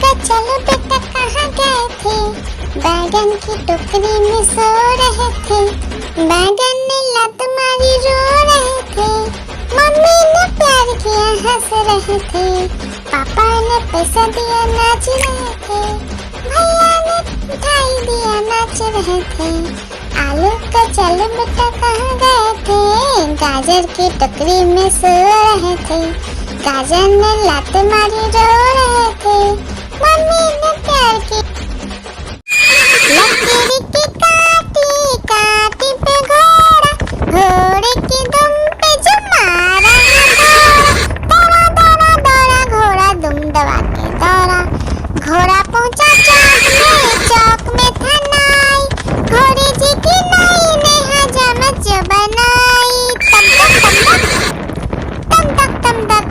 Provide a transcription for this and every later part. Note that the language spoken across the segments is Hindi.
का चलो बेटा कहाँ गए थे? बैगन की टोकरी में सो रहे थे। बैगन ने लत मारी रो रहे थे। मम्मी ने प्यार किया हंस रहे थे। पापा ने पैसा दिया नाच रहे थे। भैया ने मिठाई दिया नाच रहे थे। आलू का चलो बेटा कहाँ गए थे? गाजर की टोकरी में सो रहे थे। गाजर ने लात मारी रो रहे थे। मम्मी ने प्यार की लकीर की काटी काटी पे घोड़ा, घोड़े की दुम पे जो मारा दौड़ा दौड़ा दौड़ा घोड़ा दुम दबा के दौड़ा। घोड़ा पहुंचा चौक में था नाई। घोड़े जी की नाई ने हजामत जो बनाई। तम तक तम तक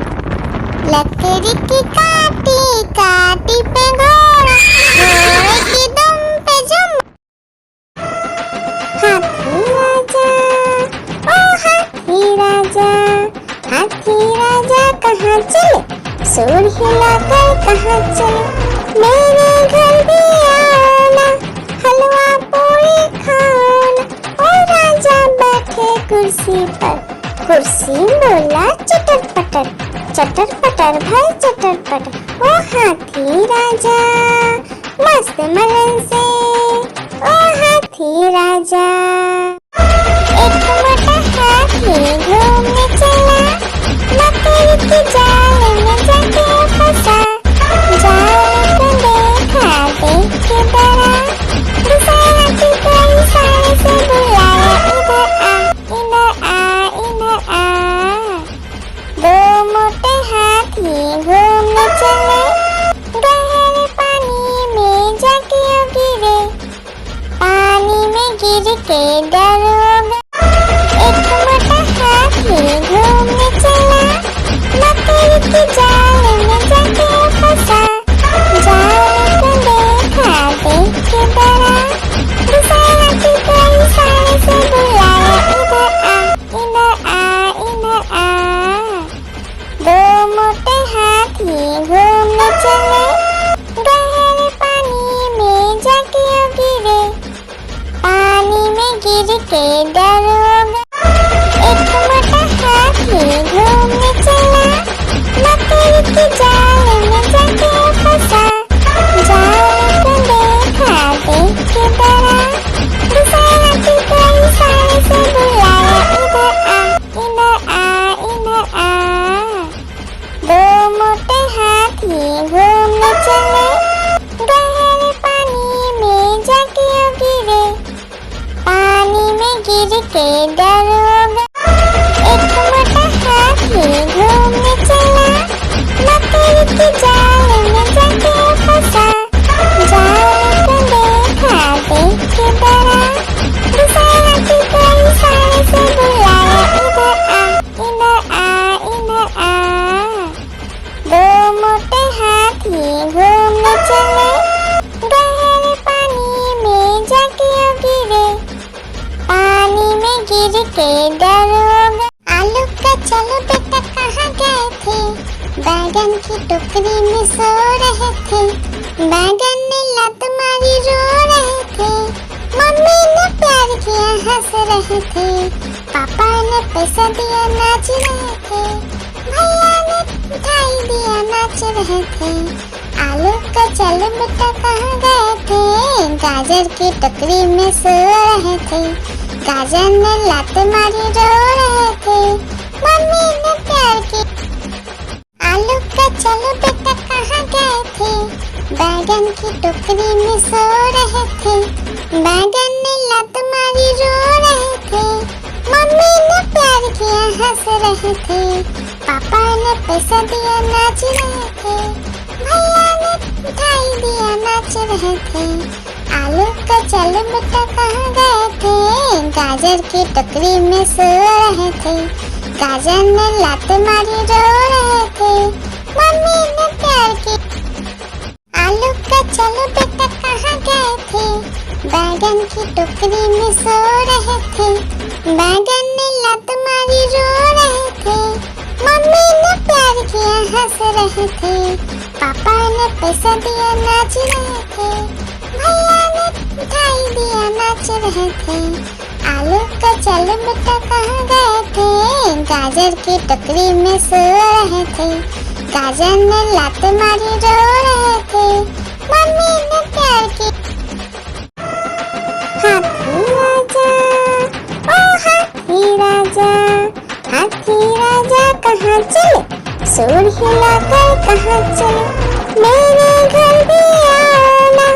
लकड़ी की काटी काटी पे घोड़ा, घोड़े की दुम पे जो हाथी राजा, ओ हाथी राजा, हाथी राजा कहाँ चले? सूर हिलाकर कहाँ चले? मेरे घर भी आना, हलवा पूरी खाना। ओ राजा बैठे कुर्सी पर, कुर्सी बोला चटर पटर, चटर पटर भाई चटर पटर। ओ हाथी राजा मस्त मलन से, ओ हाथी राजा। एक मोटा हाथी घूमने चला, मकड़ी की जाल में जाके फंसा। जाल को देखा देख के डरा, दूसरे हाथी को इशारे से बुलाया, इधर आ इधर आ। दो मोटे हाथी घूमने चले, गहरे पानी में जाके गिरे। पानी में गिर के डर हो गया। एक मोटा हाथी घूमने चला, मकड़ी की जाल में जाके फंसा। जाल को देखा देख के डरा, दूसरे हाथी को इशारे से बुलाया, इधर आ इधर आ। दो मोटे हाथी घूमने चले, गहरे पानी में जाके गिरे। पानी में गिर के डर हो गया। एक मोटा हाथी घूमने चला, मकड़ी की जाल में जाके फंसा। जाल को देखा देख के डरा, दूसरे हाथी को इशारे से बुलाया, इधर आ इधर आ। दो मोटे हाथी घूमने चले, गहरे पानी में जाके गिरे। पानी में गिर के डर हो गया। एक मोटा हाथी घूमने चला, मकड़ी की जाल में जाके फंसा। जाल को देखा देख के डरा, दूसरे हाथी को इशारे से बुलाया, इधर आ। दो मोटे हाथी घूमने चले, गहरे पानी में जाके गिरे। पानी में गिर के डर हो गया। आलू का चलो बेटा कहाँ गए थे? बैगन की टोकरी में सो रहे थे। बैगन ने लत मारी रो रहे थे। मम्मी ने प्यार किया हंस रहे थे। पापा ने पैसा दिया नाच रहे थे। भैया ने मिठाई दिया नाच रहे थे। आलू का चलो बेटा कहाँ गए थे? गाजर की टोकरी में सो रहे थे। गाजर ने लात मारी रो रहे थे। मम्मी ने प्यार की आलू का चलो बेटा कहाँ गए थे? बैगन की टोकरी में सो रहे थे। बैगन ने लत मारी रो रहे थे। मम्मी ने प्यार किया हंस रहे थे। पापा ने पैसा दिया नाच रहे थे। भैया ने मिठाई दिया नाच रहे थे। आलू का चलो बेटा कहाँ गए थे? गाजर की टोकरी में सो रहे थे। गाजर ने लात मारी रो रहे थे। मम्मी ने प्यार की आलू का चलो बेटा कहाँ गए थे? बैगन की टोकरी में सो रहे थे। बैगन ने लत मारी रो रहे थे। मम्मी ने प्यार किया हंस रहे थे। पापा ने पैसा दिया नाच रहे थे, भैया ने मिठाई दिया नाच रहे थे। आलू का चल बेटा कहाँ गए थे, गाजर की टोकरी में सो रहे थे। गाजर ने लात मारी रो रहे थे, मम्मी ने प्यार की। हाथी राजा, ओ हाथी राजा, हाथी राजा कहाँ चले, सूंड हिलाकर कहाँ चले। मेरे घर भी आना,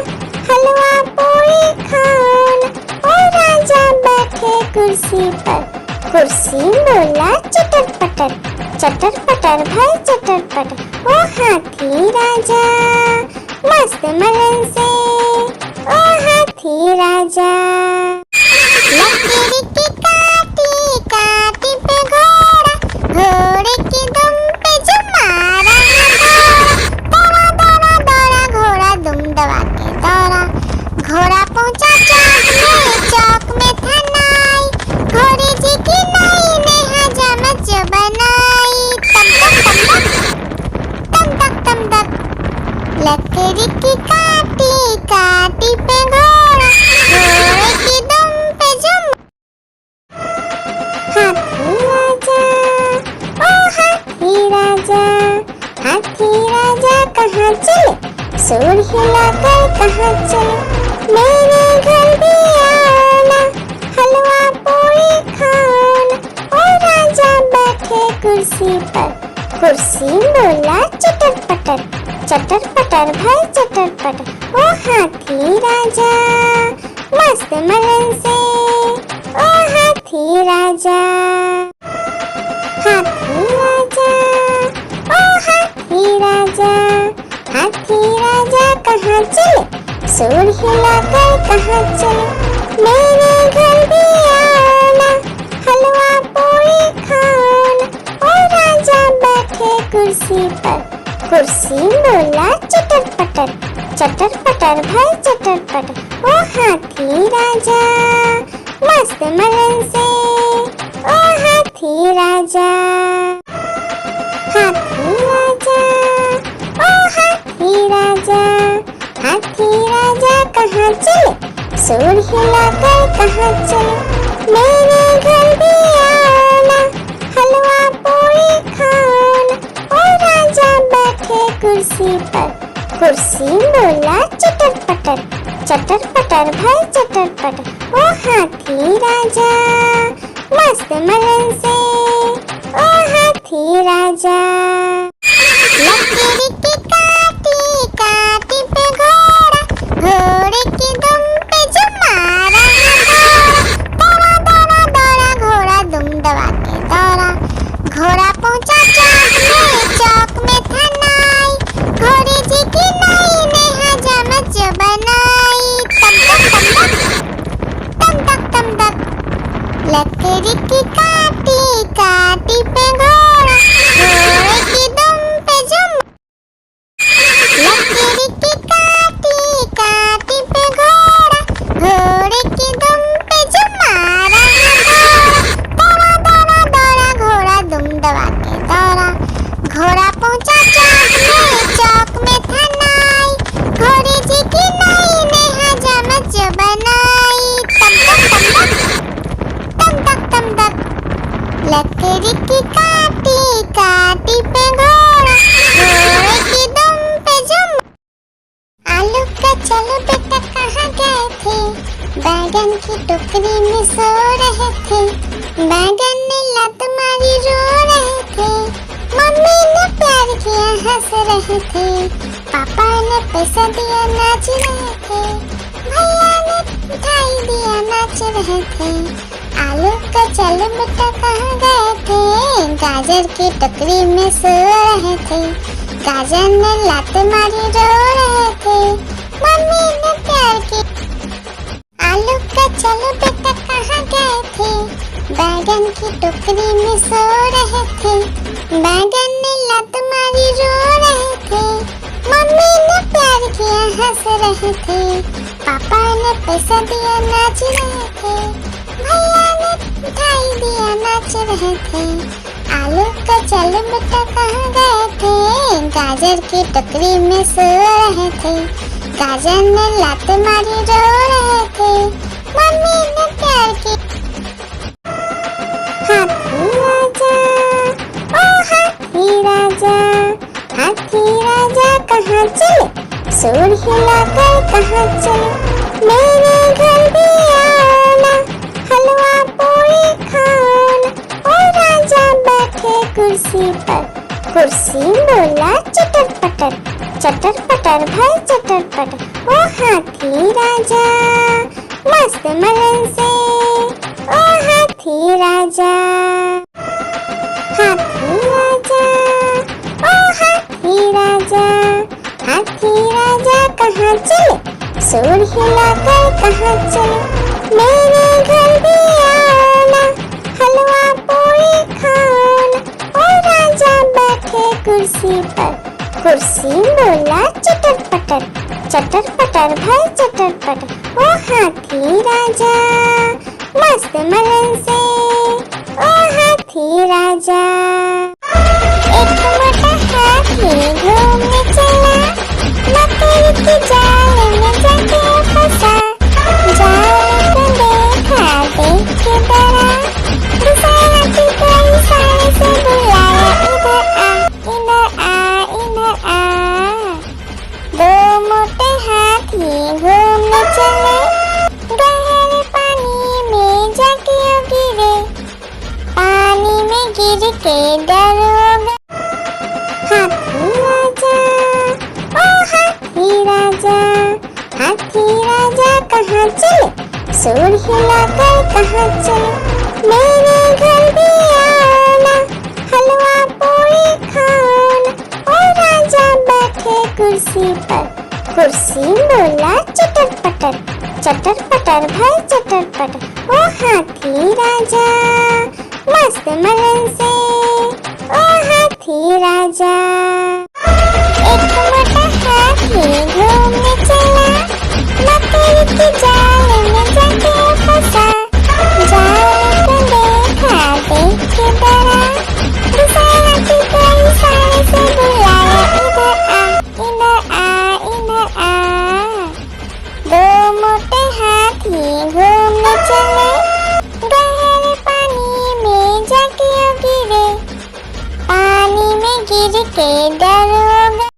हलवा पूरी खाना। ओ राजा बैठे कुर्सी पर, कुर्सी बोला चटर पटर भाई चटर पटर। ओ हाथी राजा मस्त मलन से, ओ हाथी राजा। लकड़ी की काटी काटी पे घोड़ा, घोड़े की दुम पे जो मारा है दौड़ा दौड़ा दौड़ा घोड़ा दुम दबा के दौड़ा। घोड़ा पहुंचा चौक में था नाई, घोड़े जी की नाई ने हजामत जो बनाई। तम तक लकड़ी की काटी काटी पे घोड़ा, घोड़े की दुम पे जो। हाथी राजा, ओ हाथी राजा, हाथी राजा कहाँ चले, सूंड हिलाकर कहाँ चले। मेरे घर भी आना, हलवा पूरी खाना। ओ राजा बैठे कुर्सी पर, कुर्सी बोला चटर पटर भाई चटर पटर। ओ हाथी राजा मस्त मलन से, ओ हाथी राजा। हाथी राजा, ओ हाथी राजा, हाथी राजा कहाँ चले, सूंड हिलाकर कहाँ चले। मेरे घर भी आना, हलवा पूरी खाना। ओ राजा बैठे कुर्सी पर, कुर्सी बोला चटर पटर भाई चटर पटर। ओ हाथी राजा मस्त मलन से, ओ हाथी राजा। हाथी राजा, ओ हाथी राजा, हाथी राजा कहाँ चले, सूंड हिलाकर कहाँ चले। मेरे घर भी आना, हलवा पूरी खाना। ओ राजा बैठे कुर्सी पर, कुर्सी बोला चटर पटर भाई चटर पटर। ओ हाथी राजा मस्त मलन से, ओ हाथी राजा। लकड़ी की काटी काटी पे घोड़ा, घोड़े की दुम पे जो मारा है दौड़ा दौड़ा दौड़ा घोड़ा दुम दबा के दौड़ा। घोड़ा पहुंचा चौक में था नाई, घोड़े जी की नाई ने हजामत जो बनाई। तम तक लकड़ी की काटी काटी पे घोड़ा, घोड़े की दुम पे जो। लकड़ी की काटी काटी पे घोड़ा, घोड़े की दुम पे जो मारा है दौड़ा दौड़ा दौड़ा घोड़ा दुम दबा के दौड़ा। घोड़ा पहुंचा चौक में था नाई, घोड़े जी की नाई ने हजामत जो बनाई। तम तक लकड़ी की काटी काटी पे घोड़ा, घोड़े की दुम पे जो। आलू का चलो बेटा कहाँ गए थे, बैगन की टोकरी में सो रहे थे। बैगन ने लात मारी रो रहे थे, मम्मी ने प्यार किया हंस रहे थे। पापा ने पैसा दिया नाच रहे थे, भैया ने मिठाई दिया नाच रहे थे। आलू का चल बेटा कहाँ गए थे, गाजर की टोकरी में सो रहे थे। गाजर ने लात मारी रो रहे थे, मम्मी ने प्यार की। आलू का चलो बेटा कहाँ गए थे, बैगन की टोकरी में सो रहे थे। बैगन ने लात मारी रो रहे थे, मम्मी ने प्यार किया हंस रहे थे। पापा ने पैसा दिया नाच रहे थे, भैया ने मिठाई दिया नाच रहे थे। आलू का चल बेटा कहाँ गए थे, गाजर की टोकरी में सो रहे थे, गाजर ने लात मारी रो रहे थे, मम्मी ने प्यार की। हाथी राजा, ओ हाथी राजा, हाथी राजा कहाँ चले, सूर हिलाकर कहाँ चले, मेरे घर भी आना, हलवा पूरी खाना। ओ राजा बैठे कुर्सी पर, कुर्सी बोला चटर पटर भाई चटर पटर। ओ हाथी राजा मस्त मलन से, ओ हाथी राजा, हाथी राजा, ओ हाथी राजा, हाथी राजा कहाँ चले, सूर हिलाकर कहाँ चले, मेरे घर भी आना, हलवा पूरी खाना। ओ राजा बैठे कुर्सी पर, कुर्सी बोला चटर पटर भाई चटर पटर। ओ हाथी राजा मस्त मलन से, ओ हाथी राजा। एक मोटा हाथी घूमने चला, मकड़ी की जाल में जाके फंसा, जाल को देखा देख के डरा, दूसरे हाथी को इशारे से बुलाया, इधर आ इधर आ। दो मोटे हाथी घूमने चले, गहरे पानी में जाके गिरे, पानी में गिर के डर हो गए। हाथी राजा, ओ हाथी राजा, हाथी राजा कहाँ चले, सूर हिलाकर कहाँ चले, मेरे घर भी आना, हलवा पूरी खाना। ओ राजा बैठे कुर्सी पर, कुर्सी बोला चटर पटर भाई चटर पटर। ओ हाथी राजा मस्त मलन से, ओ हाथी राजा। एक मोटा हाथी घूमने चला, मकड़ी की जाल में जाके फंसा, जाल को देखा देख के डरा, दूसरे हाथी को इशारे से बुलाया, इधर आ इधर आ। दो मोटे हाथी घूमने चले, गहरे पानी में जाके गिरे, पानी में गिर के डर हो गए।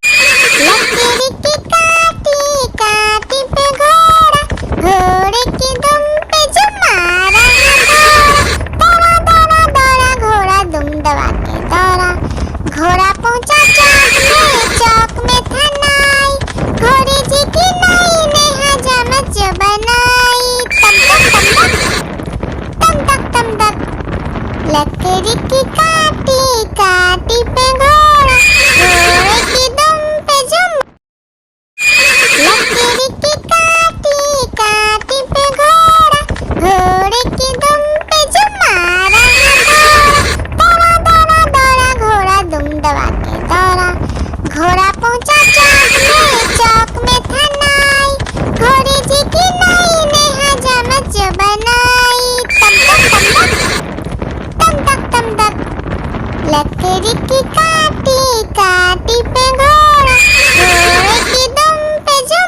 लकड़ी की काटी काटी पे घोड़ा, घोड़े की दुम पे जो मारा दौड़ा दौड़ा दौड़ा घोड़ा दुम दबा के दौड़ा, घोड़ा पहुंचा चौक में था नाई, घोड़े जी की नाई ने हजामत जो बनाई, तम तक लकड़ी की काटी काटी पे घोड़ा, घोड़े की दुम पे जो, लकड़ी की काटी काटी पे घोड़ा, घोड़े की दुम पे जो मारा दौड़ा दौड़ा दौड़ा घोड़ा दुम दबा के दौड़ा, घोड़ा पहुंचा चौक में था नाई, घोड़े जी की नाई ने हजामत जो बनाई, तम तक लकड़ी की काटी काटी पे घोड़ा, घोड़े की दुम पे जो,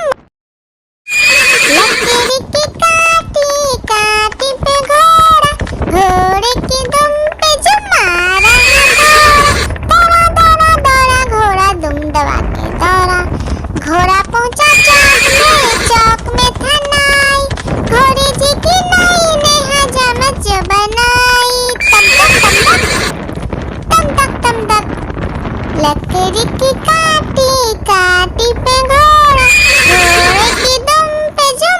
लकड़ी की काटी काटी पे घोड़ा, घोड़े की दुम पे जो मारा दौड़ा दौड़ा दौड़ा घोड़ा दुम दबा के दौड़ा, घोड़ा पहुंचा चौक में था नाई, घोड़े जी की नाई ने हजामत जो बनाई, तम तक लकड़ी की काटी काटी पे घोड़ा, घोड़े की दुम पे जो,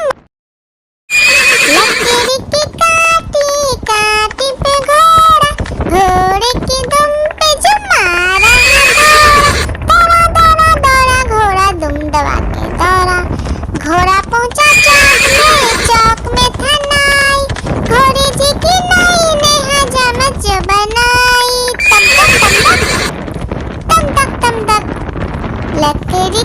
लकड़ी की काटी काटी पे घोड़ा, घोड़े की दुम पे जो मारा दौड़ा दौड़ा दौड़ा घोड़ा दुम दबा के दौड़ा, घोड़ा पहुंचा चौक में था नाई, घोड़े जी की नाई ने हजामत जो बनाई, तम तक लकड़ी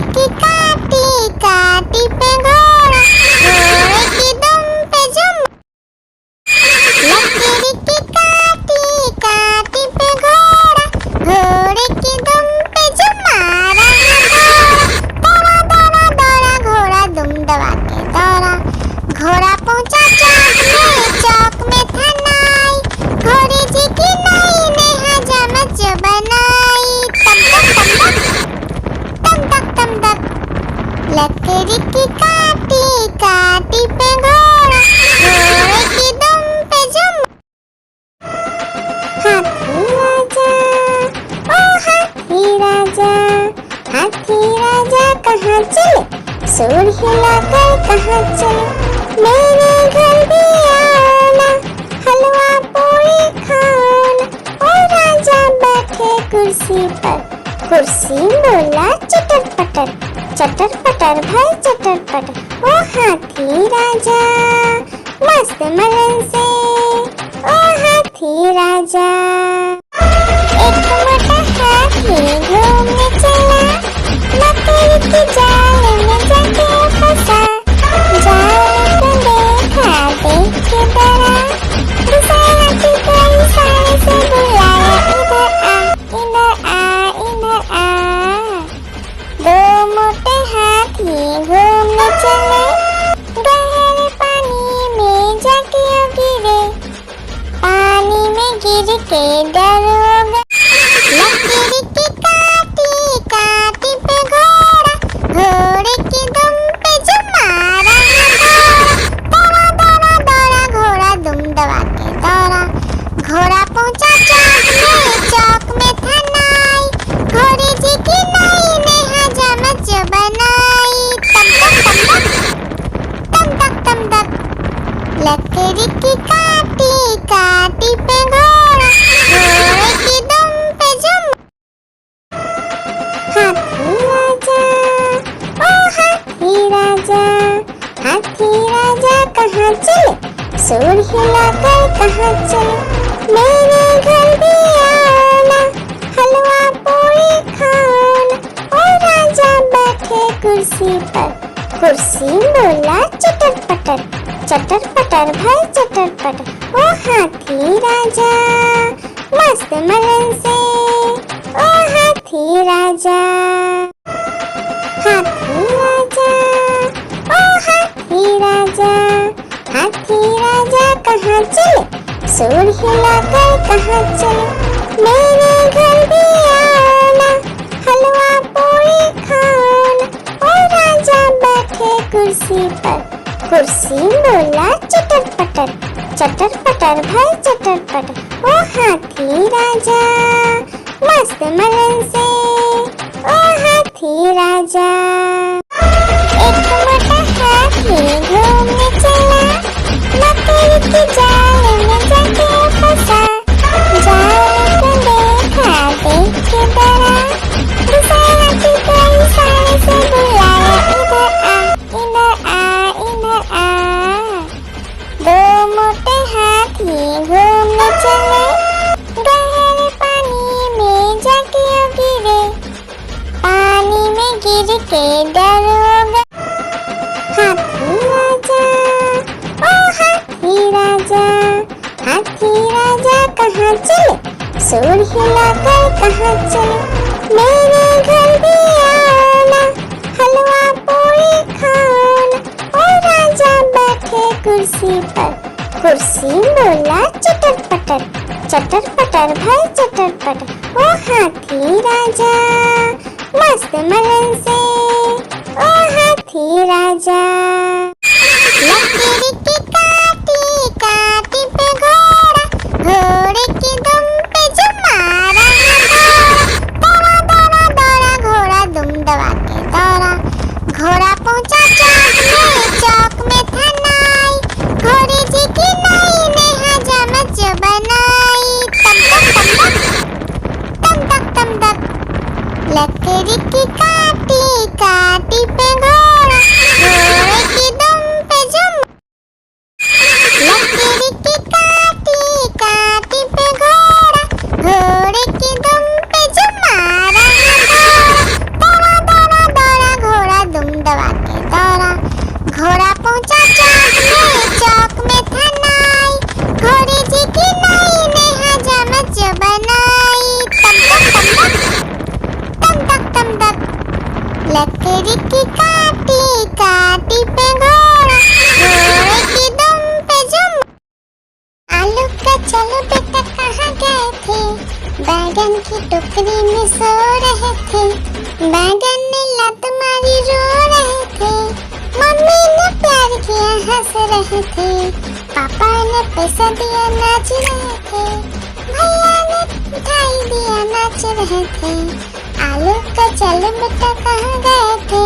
लकड़ी की काटी काटी पे घोड़ा, घोड़े की दुम पे जुम। हाथी राजा, ओ हाथी राजा, हाथी राजा कहाँ चले, सूंड हिलाकर कहाँ चले, मेरे घर भी आना, हलवा पूरी खाना। ओ राजा बैठे कुर्सी पर, कुर्सी बोला चटर पटर, चटर पटर भाई चटर पटर। ओ हाथी राजा मस्त मलन से, ओ हाथी राजा। एक मोटा हाथी घूमने चला, मकड़ी की जाल में जाके फंसा, जाल को देखा देख के डरा, दूसरा हाथी को इशारे से बुलाया, इधर आ इधर आ इधर आ। दो मोटे हाथी घूमने चले, गहरे पानी में जाके गिरे, पानी में गिर के डर हो गए। लकड़ी की काटी काटी पे घोड़ा, घोड़े की दुम पे जो मारा दौड़ा दौड़ा दौड़ा घोड़ा दुम दबा के दौड़ा। घोड़ा पहुंचा चौक में था नाई, घोड़े जी की नाई ने हजामत जो बनाई। तम तक तम तक, लकड़ी की काटी काटी पे घोड़ा, घोड़े की दुम पे जुम। हाथी राजा, ओ हाथी राजा, हाथी राजा कहाँ चले, सूंड हिलाकर कहाँ चले, मेरे घर भी आना, हलवा पूरी खाना। ओ राजा बैठे कुर्सी पर, कुर्सी बोला चटर पटर, चटर पटर भाई चटर पटर। ओ हाथी राजा मस्त मलन से, ओ हाथी राजा। हाथी राजा, ओ हाथी राजा, हाथी राजा कहाँ चले, सूंड हिलाकर कहाँ चले, मेरे घर भी आना, हलवा पूरी खाना। ओ राजा बैठे कुर्सी पर, कुर्सी बोला चटर पटर भाई चटर पटर। ओ हाथी राजा मस्त मलन से, ओ हाथी राजा। एक मोटा हाथी घूमने चला, मकड़ी की जाल में जाके फंसा, जाल को देखा देख के डरा, दूसरा हाथी को इशारे से बुलाया, इधर आ इधर आ। दो मोटे हाथी घूमने चले, गहरे पानी में जाके गिरे, पानी में गिर के डर हो गए। हाथी राजा, ओ हाथी राजा, हाथी राजा कहाँ चले, सूंड हिलाकर कहाँ चले, मेरे घर भी आना, हलवा पूरी खाना। ओ राजा बैठे कुर्सी पर, कुर्सी बोला चटर पटर भाई चटर पटर। ओ हाथी राजा मस्त मलन से, ओ हाथी राजा। लकड़ी की काटी काटी पे घोड़ा, घोड़े की दुम पे जो मारा दौड़ा दौड़ा दौड़ा घोड़ा दुम दबा के दौड़ा। घोड़ा पहुंचा चौक में था नाई, घोड़े जी की नाई ने हजामत जो बनाई। तम तक तम तक, लकड़ी की काटी काटी पे रहे थे, पापा ने पैसा दिया नाच रहे थे, भैया ने मिठाई दिया नाच रहे थे। आलू का चलो बेटा कहाँ गए थे,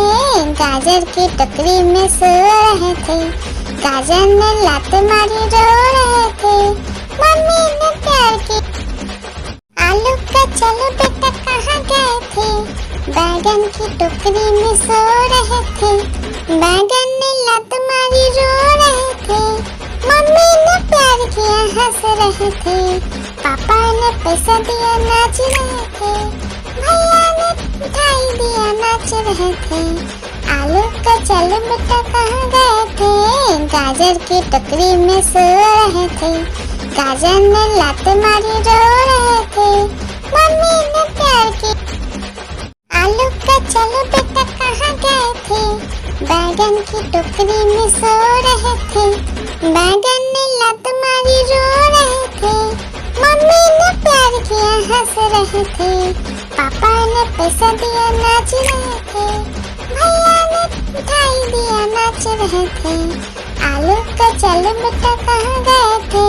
गाजर की टोकरी में सो रहे थे, गाजर ने लात मारी रो रहे थे, मम्मी ने प्यार की। आलू का चलो बेटा कहाँ गए थे, बैगन की टोकरी में सो रहे थे, बैगन ने लात मारी रो रहे थे, मम्मी ने प्यार किया हंस रहे थे, पापा ने पैसा दिया नाच रहे थे, भैया ने मिठाई दिया नाच रहे थे। आलू का चलो बेटा कहाँ गए थे, गाजर की टोकरी में सो रहे थे, गाजर ने लात मारी रो रहे थे, मम्मी ने प्यार की। आलू का चलो बेटा कहाँ गए थे, बैगन की टोकरी में सो रहे थे, बैगन ने लात मारी रो रहे थे, मम्मी ने प्यार किया हंस रहे थे, पापा ने पैसा दिया नाच रहे थे, भैया ने मिठाई दिया नाच रहे थे। आलू का चलो बेटा कहाँ गए थे,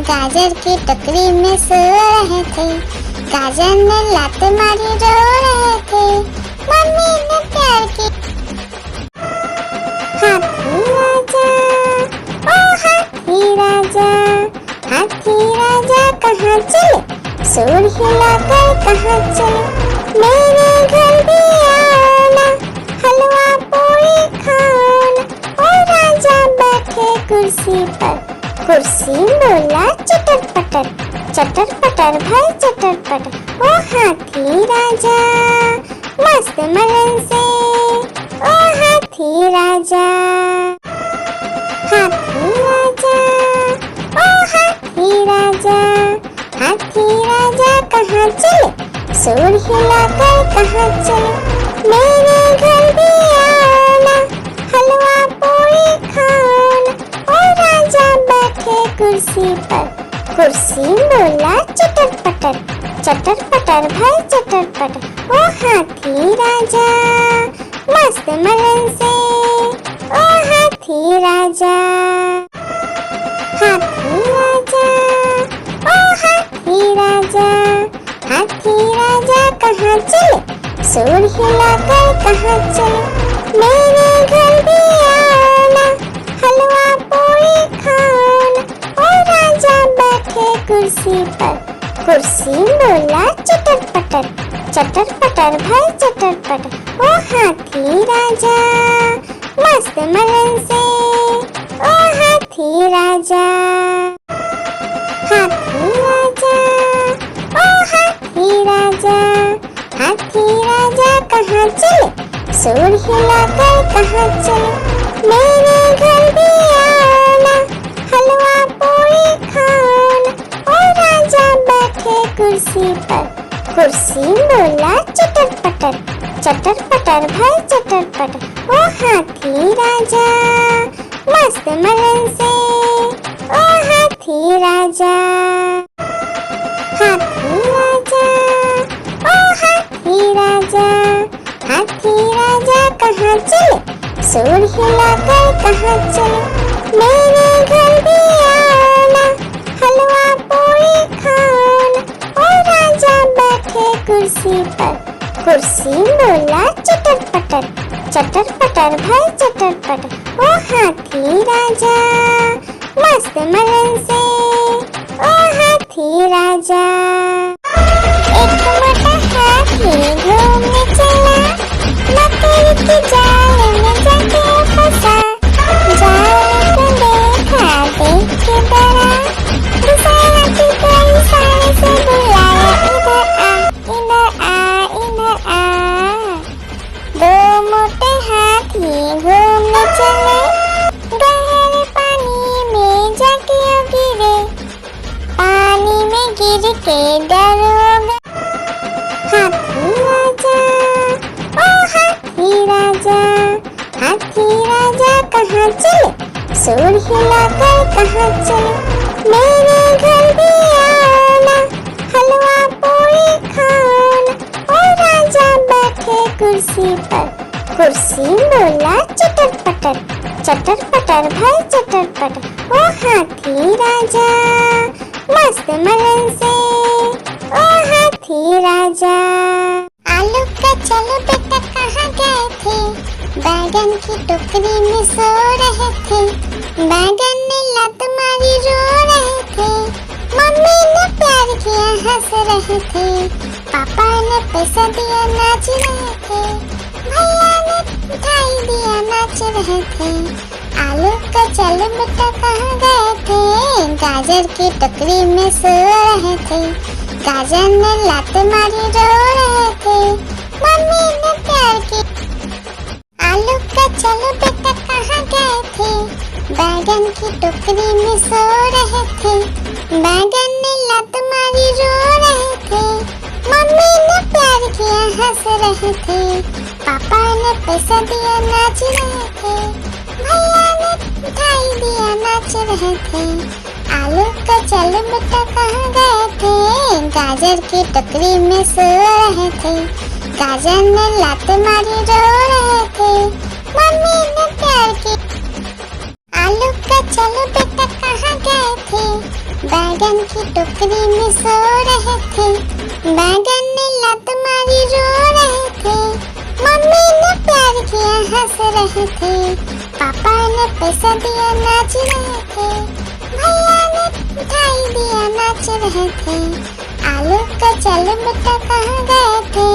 गाजर की टोकरी में सो रहे थे, गाजर ने लात मारी रो रहे थे, मम्मी ने प्यार की। हाथी राजा, ओ हाथी राजा, हाथी राजा कहाँ चले, सूर हिलाकर कहाँ चले, मेरे घर भी आना, हलवा पूरी खाना। ओ राजा बैठे कुर्सी पर, कुर्सी बोला चटर पटर, चटर पटर भाई चटर पटर। ओ हाथी राजा मस्त मलन से, ओ हाथी राजा, हाथी राजा, ओ हाथी राजा, हाथी राजा कहाँ चले, सूर हिलाकर कहाँ चले, मेरे घर भी आना, हलवा पूरी खाना। ओ राजा बैठे कुर्सी पर, कुर्सी बोला चटर पटर, चटर पटर भाई चटर पटर। ओ हाथी राजा मस्त मलन से, ओ हाथी राजा, हाथी राजा, ओ हाथी राजा, हाथी राजा कहाँ चले, सूर हिलाकर कहाँ चले, मेरे घर भी आना, हलवा पूरी खाना। ओ राजा बैठे कुर्सी पर, कुर्सी बोला चटर पटर, चटर पटर भाई चटर पटर। ओ हाथी राजा मस्त मलन से, ओ हाथी राजा, हाथी राजा, ओ हाथी राजा, हाथी राजा कहाँ चले, सूर हिलाकर कहाँ चले, मेरे घर भी आना, हलवा पूरी खाना। ओ राजा बैठे कुर्सी पर, कुर्सी बोला चटर पटर, चटर पटर भाई चटर पटर। ओ हाथी राजा मस्त मलन से, ओ हाथी राजा, हाथी राजा, ओ हाथी राजा, हाथी राजा कहाँ चले, सूर हिलाकर कहाँ चले, मेरे घर भी आना, हलवा पूरी खाना। ओ राजा बैठे कुर्सी पर, कुर्सी बोला चटर पटर, चटर पटर भाई चटर पटर। ओ हाथी राजा मस्त मलन से, ओ हाथी राजा। एक मोटा हाथी घूमने चला, मकड़ी के जाल में जाके फंसा, जाल को देखा देख के डरा, दूसरा हाथी को इशारे से बुलाया, इधर आ, इधर आ, इधर आ। दो मोटे हाथी घूमने चले, गहरे पानी में जाके गिरे, पानी में गिर के डर हो गए। हाथी राजा, ओ हाथी राजा, हाथी राजा कहाँ चले, सूर हिलाकर कहाँ चले, मेरे घर भी आना, हलवा पूरी खाना। ओ राजा बैठे कुर्सी पर, कुर्सी बोला चटर पटर, चटर पटर भाई चटर पटर। ओ हाथी राजा मस्त मलन से, ओ हाथी राजा। आलू का चलो बेटा कहाँ गए थे, बैगन की टोकरी में सो रहे थे। बैगन ने लत मारी रो रहे थे, मम्मी ने प्यार किया हंस रहे थे। पापा ने पैसा दिया नाच रहे थे, भैया ने मिठाई दिया नाच रहे थे। आलू का चलो बेटा कहाँ गए थे, गाजर की टोकरी में सो रहे थे। गाजर ने लात मारी रो रहे थे, मम्मी ने प्यार की। आलू का चलो बेटा कहाँ गए थे, बैगन की टोकरी में सो रहे थे। बैगन ने लात मारी रो रहे थे, मम्मी ने प्यार किया हंस रहे थे। पापा ने पैसा दिया नाच रहे थे, भैया ने मिठाई दिया नाच रहे थे। आलू का चलो बेटा कहाँ गए थे, गाजर की टोकरी में सो रहे थे। गाजर ने लात मारी रो रहे थे, मम्मी ने प्यार की। आलू का चलो बेटा कहाँ गए थे, बैगन की टोकरी में सो रहे थे। बैगन ने लात मारी रो रहे थे, मम्मी ने प्यार किया हंस रहे थे। पापा ने पैसा दिया नाच रहे थे, भैया ने मिठाई दिया नाच रहे थे। आलू का चलो बेटा कहाँ गए थे,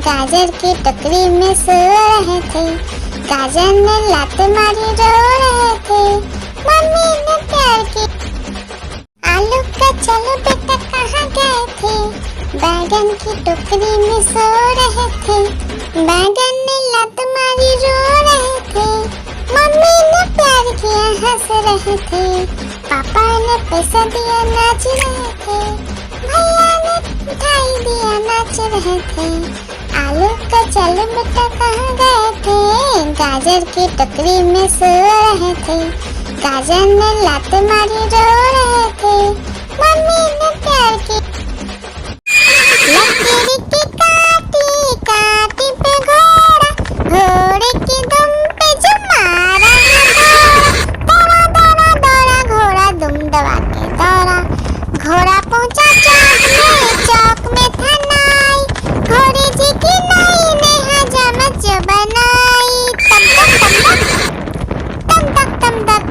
गाजर की टोकरी में सो रहे थे। गाजर ने लात मारी रो रहे थे, मम्मी ने प्यार की। आलू का चलो बेटा कहाँ गए थे, बैगन की टोकरी में सो रहे थे। बैगन ने लात मारी रो रहे थे, मम्मी ने प्यार किया हंस रहे थे। पापा ने पैसा दिया नाच रहे थे, भैया ने मिठाई दिया नाच रहे थे। आलू का चलो बेटा कहाँ गए थे, गाजर की टोकरी में सो रहे थे। गाजर ने लात मारी रो रहे थे, मम्मी ने प्यार की। लकीर की काटी काटी पे घोड़ा, घोड़े की दुम पे जो मारा दौड़ा दौड़ा दौड़ा घोड़ा दुम दबा के दौड़ा। घोड़ा पहुंचा चौक में था नाई, घोड़े जी की नाई ने हजामत जो बनाई। तम तक तम तक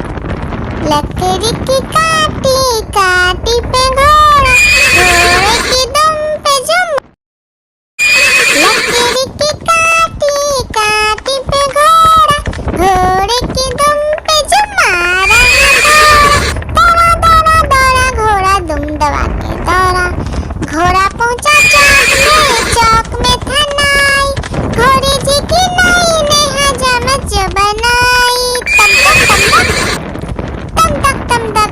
लकड़ी की काटी काटी पे घोड़ा, घोड़े की दुम पे जो। लकड़ी की काटी काटी पे घोड़ा, घोड़े की दुम पे जो मारा दौड़ा दौड़ा दौड़ा घोड़ा दुम दबा के दौड़ा। घोड़ा पहुंचा चौक में था नाई, घोड़े जी की नाई ने हजामत जो बनाई। तम तक तम तक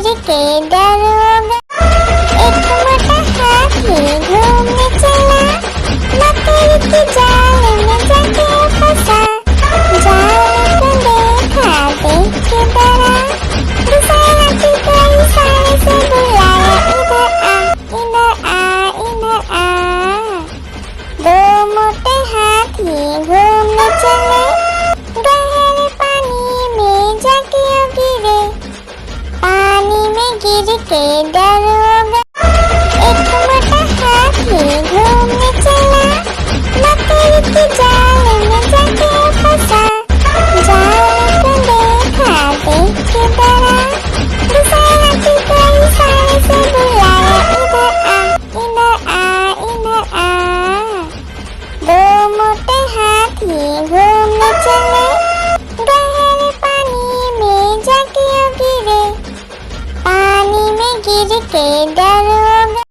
गिर के डरोगा। एक मोटा हाथी घूमने चला, मकड़ी के जाल में जाके फंसा। जाल को देखा, देख के डरा, दूसरे हाथी को इशारे से बुलाया, इधर आ, इधर आ, इधर आ। दो मोटे हाथी घूमने चले, गहरे पानी में जाके गिरे। पानी में गिर के डरोगा। एक मोटा हाथी घूमने चला, मकड़ी के जाल में जाके फंसा। जाल को देखा, देख के डरा, दूसरे हाथी को इशारे से बुलाया, इधर आ, इधर आ, इधर आ। दो मोटे हाथी घूमने चले, गहरे पानी में जाके गिरे। पानी में गिर के डरोगा।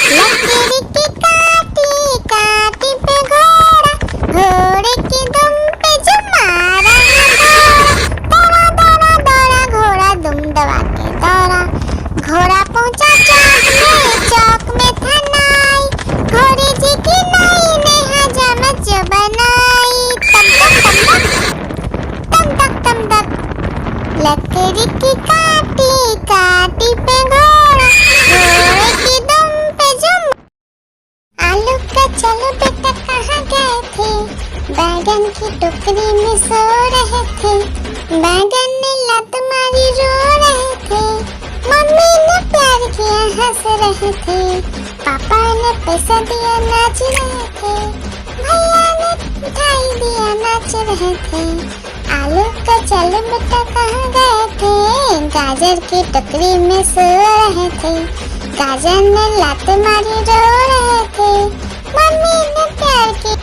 लकड़ी की काटी काटी पे घोड़ा, घोड़े की दुम पे जो मारा दौड़ा दौड़ा दौड़ा घोड़ा दुम दबा के दौड़ा। घोड़ा पहुंचा चौक में था नाई, घोड़े जी की नाई ने हजामत जो बनाई। तम तक तम तक, लकड़ी की काटी काटी पे घोड़ा, घोड़े की दुम पे जो। आलू का चलो बेटा कहाँ गए थे, बैगन की टोकरी में सो रहे थे। बैगन ने लत मारी रो रहे थे, मम्मी ने प्यार किया हंस रहे थे, पापा ने पैसा दिया नाच रहे थे, भैया ने मिठाई दिया नाच रहे थे। आलू का चलो बेटा कहाँ गए थे, गाजर की टोकरी में सो रहे थे। गाजर ने लात मारी रो रहे थे, मम्मी ने प्यार की।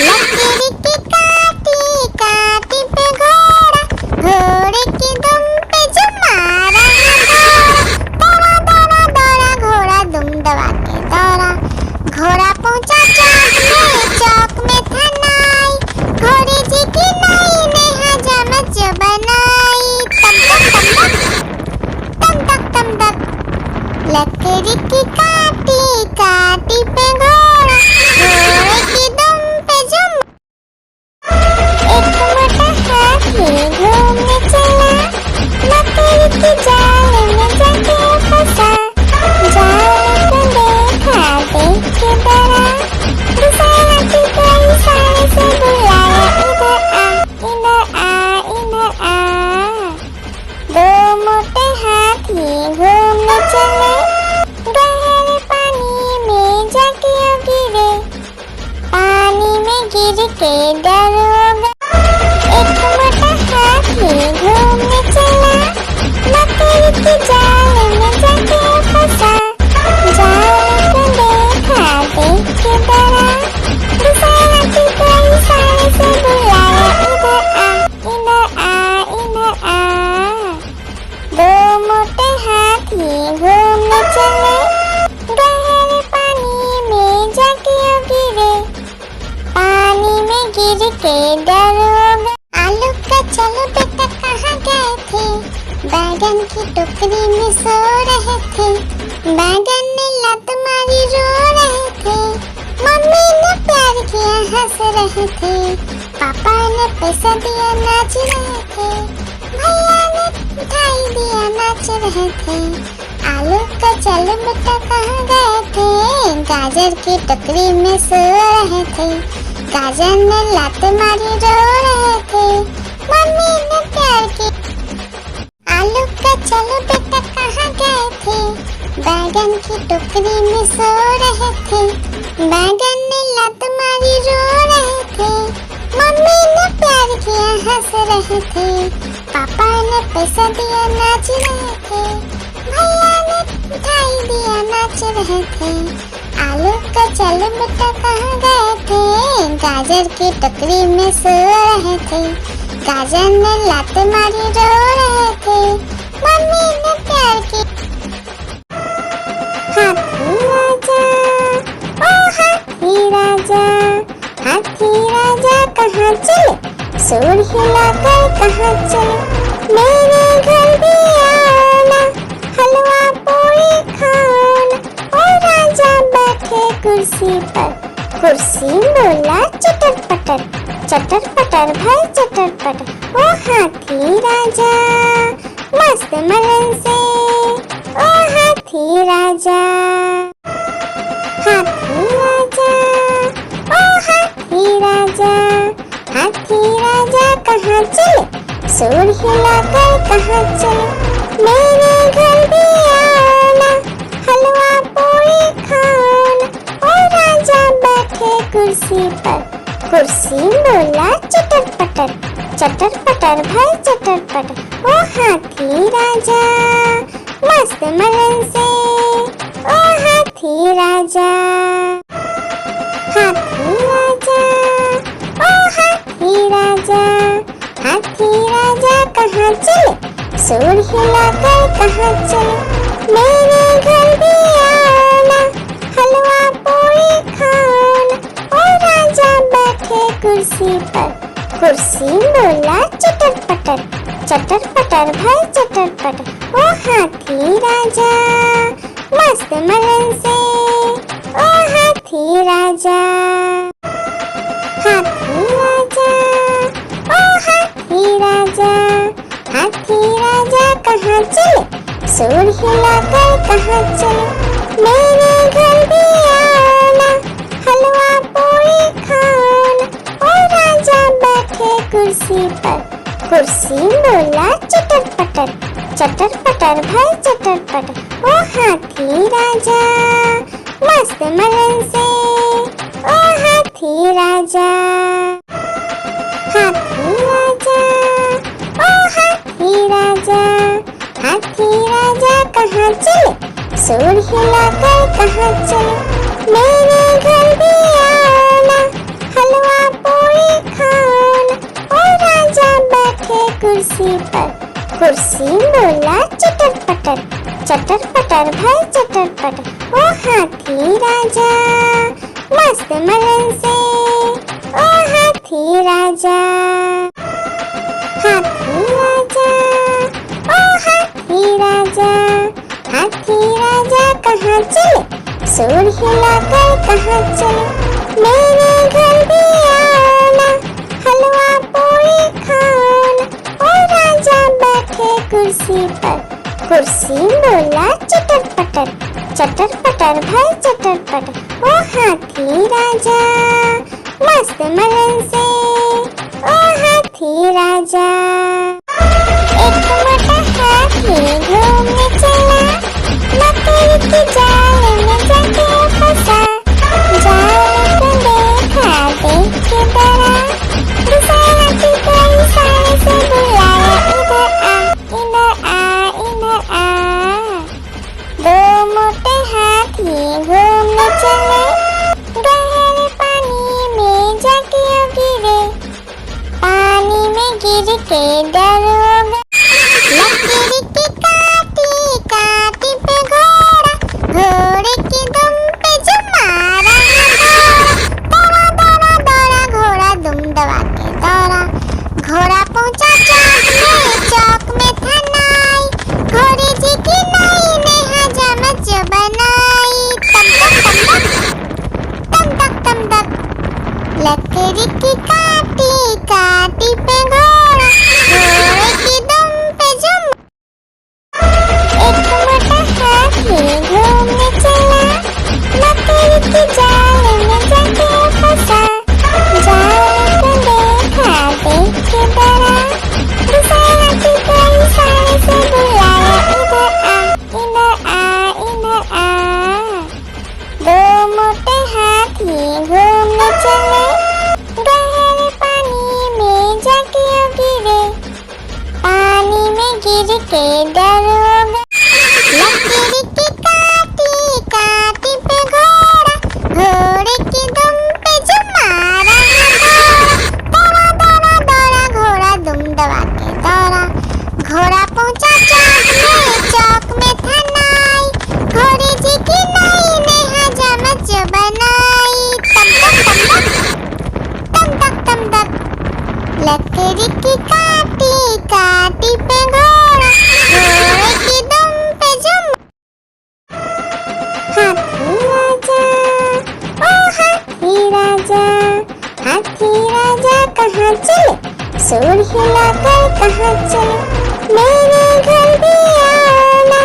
लकड़ी की काटी काटी पे घोड़ा, घोड़े की दुम पे जो मारा दौड़ा दौड़ा दौड़ा घोड़ा दुम दबा के दौड़ा। घोड़ा पहुंचा चौक में था नाई, घोड़े जी की नाई ने हजामत जो बनाई। तम तक लकड़ी की काटी काटी पे घोड़ा, घोड़े की दुम पे जो। एक मोटा हाथी घूमने चला, मकड़ी के जाल में जाके फंसा। जाल को देखा, देख के डरा, दूसरे हाथी को इशारे से बुलाया, इधर आ, इधर आ, इधर आ। दो मोटे हाथी घूमने चले, गहरे पानी में जाके गिरे। पानी में गिर के डरोगा। एक मोटा हाथी घूमने चला, मकड़ी के जाल में जाके फंसा। जाल को देखा, देख के डरा, दूसरे हाथी को इशारे से बुलाया, इधर आ, इधर आ, इधर आ। दो मोटे हाथी घूमने चले, गहरे पानी में जाके गिरे। पानी में गिर के डरोगा। आलू का चलो बेटा कहाँ गए थे, बैगन की टोकरी में सो रहे थे। बैगन ने लत मारी रो रहे थे, मम्मी ने प्यार किया हंस रहे थे, पापा ने पैसा दिया नाच रहे थे, भैया ने मिठाई दिया नाच रहे थे। आलू का चलो बेटा कहाँ गए थे, गाजर की टोकरी में सो रहे थे। गाजर ने लात मारी रो रहे थे, मम्मी ने प्यार की। आलू का चलो बेटा कहाँ गए थे, बैगन की टोकरी में सो रहे थे। बैगन ने लात मारी रो रहे थे, मम्मी ने प्यार किया हंस रहे थे, पापा ने पैसा दिया नाच रहे थे, भैया ने मिठाई दिया नाच रहे थे। आलू का चलो बेटा कहाँ गए थे, गाजर की टोकरी में सो रहे थे। गाजर ने लात मारी रो रहे थे, मम्मी ने प्यार की। हाथी राजा, ओ हाथी राजा, हाथी राजा कहाँ चले, सूर हिलाकर कहाँ चले, मेरे घर भी आओ। पटर भाई चटर पटर, ओ हाथी राजा मस्त मलन से, ओ हाथी राजा। हाथी राजा, ओ हाथी राजा, हाथी राजा कहाँ चले, सूर हिलाकर कहाँ चले, मेरे घर भी आना, हलवा पूरी खाना। ओ राजा बैठे कुर्सी पर, कुर्सी बोला चटर पटर भाई चटर पटर, ओ हाथी राजा मस्त मलन से, ओ हाथी राजा। हाथी राजा, ओ हाथी राजा, हाथी राजा कहाँ चले, सूर हिलाकर कहाँ चले, मेरे घर भी आना, हलवा पूरी खाना। ओ राजा बैठे कुर्सी पर, कुर्सी बोला चटर पटर भाई चटर पटर, ओ हाथी राजा मस्त मलन से, ओ हाथी राजा। हाथी राजा, ओ हाथी राजा, हाथी राजा कहाँ चले, सूर हिलाकर कहाँ चले, मेरे घर भी आना, हलवा पूरी खाना। ओ राजा बैठे कुर्सी पर, कुर्सी बोला चटर पटर भाई चटर पटर, ओ हाथी राजा मस्त मलन से, ओ हाथी राजा। हाथी राजा, ओ हाथी राजा, हाथी राजा कहाँ चले, सूर हिलाकर कहाँ चले, मेरे घर भी आना, हलवा पूरी खाना। ओ राजा बैठे कुर्सी पर, कुर्सी बोला चटर पटर भाई चटर पटर, ओ हाथी राजा मस्त मलन से, ओ हाथी राजा। हाथी राजा, ओ हाथी राजा, हाथी राजा कहाँ चले, सूर हिलाकर कहाँ चले, मेरे घर भी आना, हलवा पूरी खाना। ओ राजा बैठे कुर्सी पर, कुर्सी बोला चटर पटर भाई चटर पटर, ओ हाथी राजा मस्त मलन से, ओ हाथी राजा। एक मोटा हाथी घूमने चला, मकड़ी के जाल में जाके फंसा, जाल को देखा देख के डरा, दूसरा हाथी को इशारे से बुलाया, इधर आ इधर आ इधर आ। दो मोटे हाथी घूमने चले, गहरे पानी में जाके गिरे, पानी में गिर के डर कहाँ चले, मेरे घर भी आना,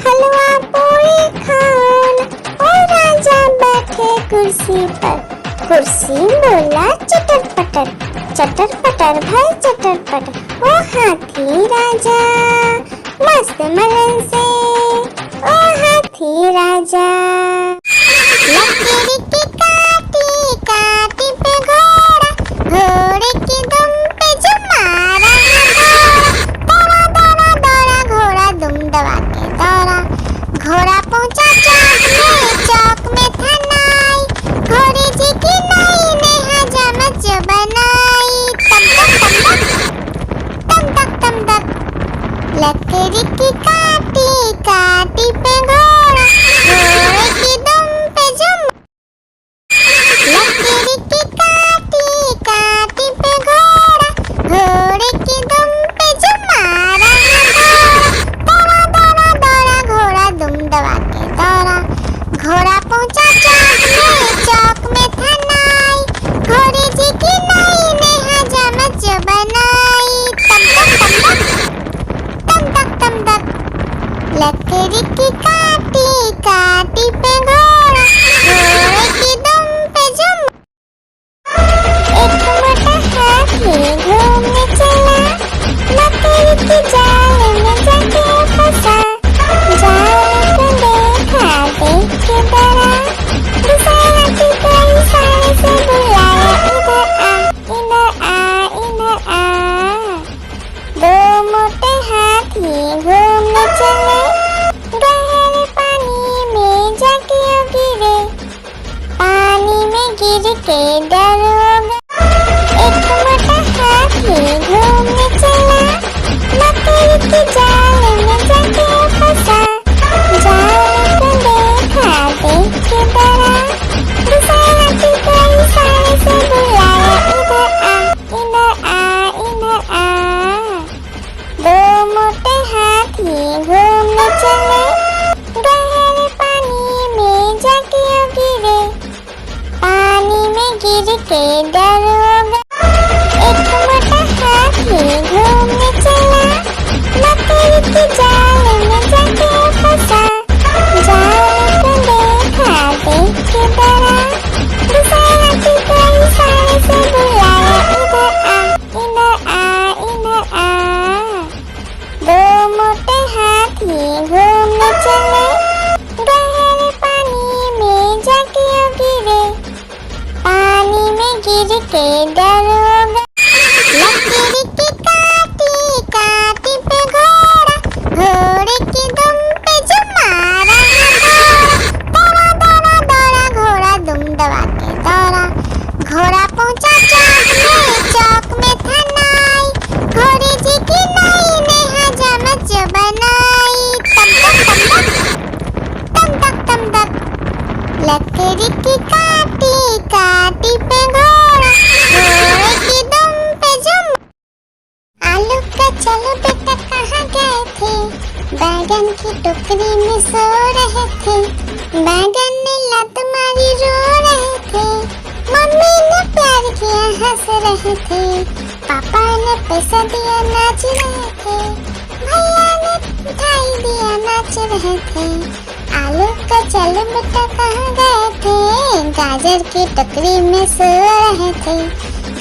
हलवा पूरी खाना। ओ राजा बैठे कुर्सी पर, कुर्सी बोला चटर पटर, चटर पटर भाई चटर पटर। ओ हाथी राजा मस्त मलन से, ओ हाथी राजा। लकीर की काटी काटी पे घोड़ा, घोड़े की दुम पे जो मारा दौड़ा दौड़ा दौड़ा घोड़ा दुम दबा के दौड़ा। घोड़ा पहुंचा चौक में था नाई, घोड़े जी की नाई ने हजामत जो बनाई। तम तक तम तक लकड़ी की काटी काटी पे घोड़ा, घोड़े की दुम पे जो लकड़ी की काटी काटी पे घोड़ा, घोड़े की दुम पे जो मारा दौड़ा दौड़ा दौड़ा घोड़ा दुम दबा के दौड़ा। घोड़ा पहुंचा चौक में था नाई, घोड़े जी की नाई ने हजामत जो बनाई। तम तक लकड़ी की काटी काटी पे घोड़ा, घोड़े की दुम पे जो एक मोटा हाथी घूमने चला, लकड़ी की जाल में जाके फंसा। जाल को देखा देख के डरा, दूसरा हाथी को इशारे से बुलाया, इधर आ इधर आ। दो मोटे हाथी घूमने चले, गहरे पानी में जाके गिरे, पानी में गिर के डर हो गया। एक मोटा हाथी घूमने चला, लकड़ी की जाल में जाके फंसा। जाल को देखा देख के डरा, दूसरा हाथी को इशारे से बुलाया, इधर आ इधर आ। दो मोटे हाथी घूमने चले, गहरे पानी में जाके गिरे, पानी में गिर के डर हो गया। एक मोटा हाथी घूमने चला, लकड़ी की जाल में जाके फंसा। जाल को देखा देख के डरा, दूसरा हाथी को इशारे से बुलाया, इधर आ इधर आ। दो मोटे हाथी घूमने चले, गहरे पानी में जाके गिरे, पानी में गिर के डर हो गया। लकड़ी की काटी काटी पे घोड़ा, घोड़े की दुम पे जो मारा दौड़ा दौड़ा दौड़ा घोड़ा दुम दबा के दौड़ा। घोड़ा पहुंचा चौक में था नाई, घोड़े जी की नाई ने हजामत जो बनाई। तम तक लकड़ी की काटी काटी पे घोड़ा, घोड़े की दुम पे जो आलू का चलो बेटा कहाँ गए थे, बैगन की टोकरी में सो रहे थे। बैगन ने लत मारी रो रहे थे, मम्मी ने प्यार किया हंस रहे थे, पापा ने पैसा दिया नाच रहे थे, भैया ने मिठाई दिया नाच रहे थे। आलू का चलो बेटा कहाँ गए थे, गाजर की टोकरी में सो रहे थे।